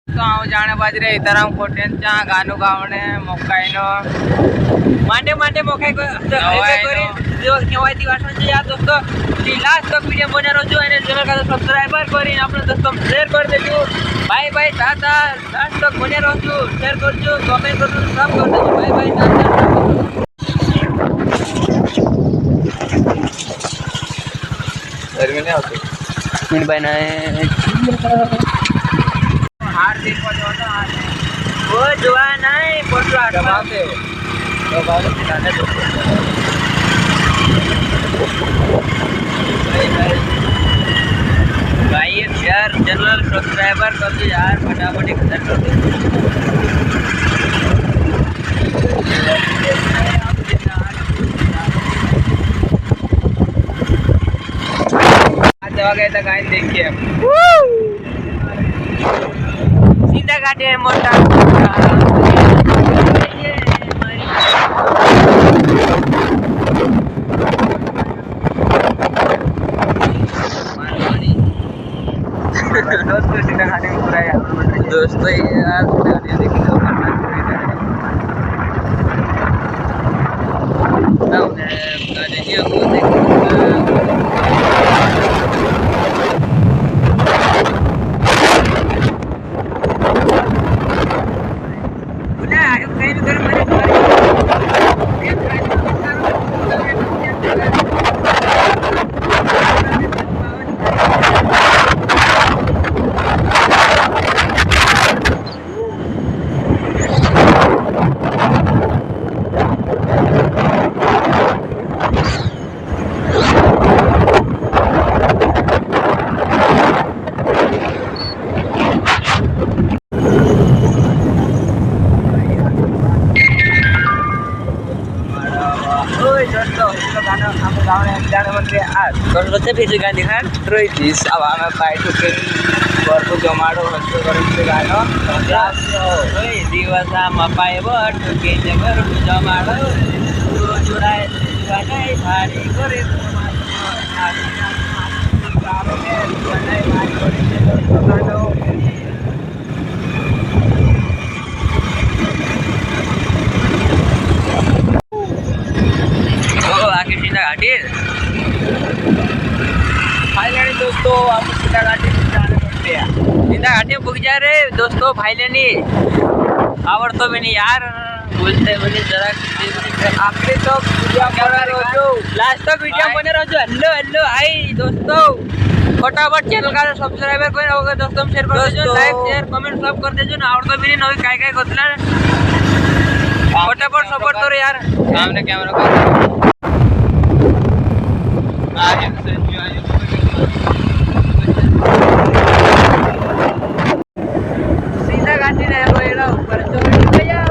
तो हांव जाणे बाजरे इतराम कोटेंचा गाणो गावणे मोकायनो मांडे मांडे मोकाय करी जो केवाय दिवसांचे या दोस्तो ती लास्ट तक वीडियो बने रहो અને ચેનલ का सब्सक्राइबर કરીને આપણે दोस्तों शेयर कर देજો बाय बाय टाटा लास्ट तक बने रहो शेयर करજો कमेंट करજો सब कर देજો बाय बाय टाटा नहीं होते इन बनाए हार देखो जो होता हार वो जुआ नहीं पोटला दबाते दबाते दिखाने दो भाई यार चैनल सब्सक्राइबर कर दो यार फटाफट एक कर दो गए तो गाइस देखिए सीधा काटे मोटा दोस्तों सीधा काटे में पूरा यार दोस्तों यार देखिए फिर गाने खान रोहित अब हमें पाइट के बरको जमाडो हस्तो गरिन्छ गानो दिवस आमा पाए बट के जगर जमाडो जुराए गानै भारी गरे आखिर सीधा घाटी फाइनली दोस्तों आप सीधा घाटी जाने पड़ते हैं सीधा घाटी में बुक जा रहे दोस्तों फाइनली आवर तो मैंने यार बोलते बने जरा आपने तो वीडियो बना रहो जो लास्ट तक वीडियो बने रहो जो हेलो हेलो हाय दोस्तों फटाफट चैनल का सब्सक्राइबर कोई होगा दोस्तों शेयर कर देजो लाइक शेयर कमेंट सब कर देजो ना और तो मेरी नवी काय काय करतला फटाफट सपोर्ट करो यार सामने कैमरा को सीधा घाटी नहीं है कोई ऊपर चोरी भैया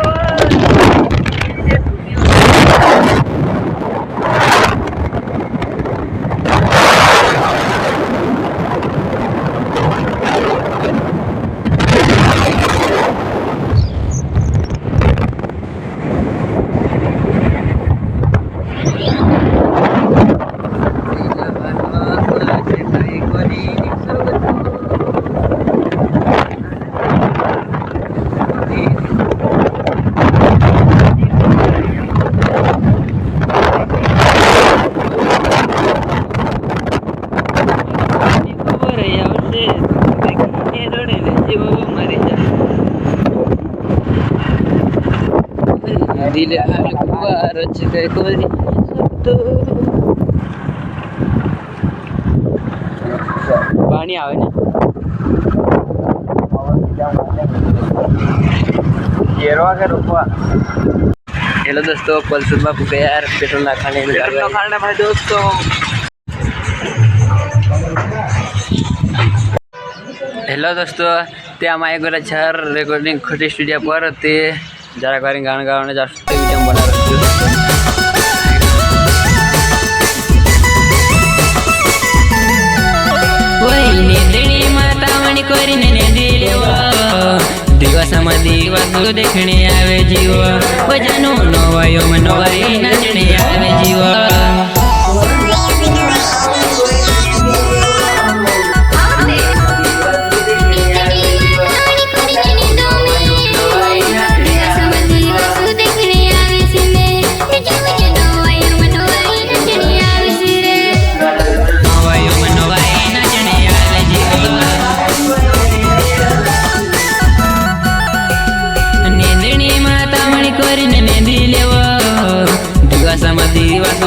दिल रच गए कोई तो पानी आवे ना येरवा के रुपवा हेलो दोस्तों पल्सर बापू के यार पेट्रोल ना खाने भाई दोस्तों हेलो दोस्तों ते आम्हा एक गला चार रेकॉर्डिंग खोटे स्टुडियो पर ते जरा करें गाना गाने जास्त वीडियो बना रहे दिवस देखने आवे जीव वजनो नवायो मनवाई नाचने आवे जीव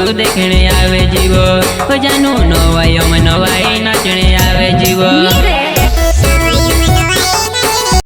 બધું દેખણે આવે જીવો જાનું નવાઈ નાચણે આવે જીવો।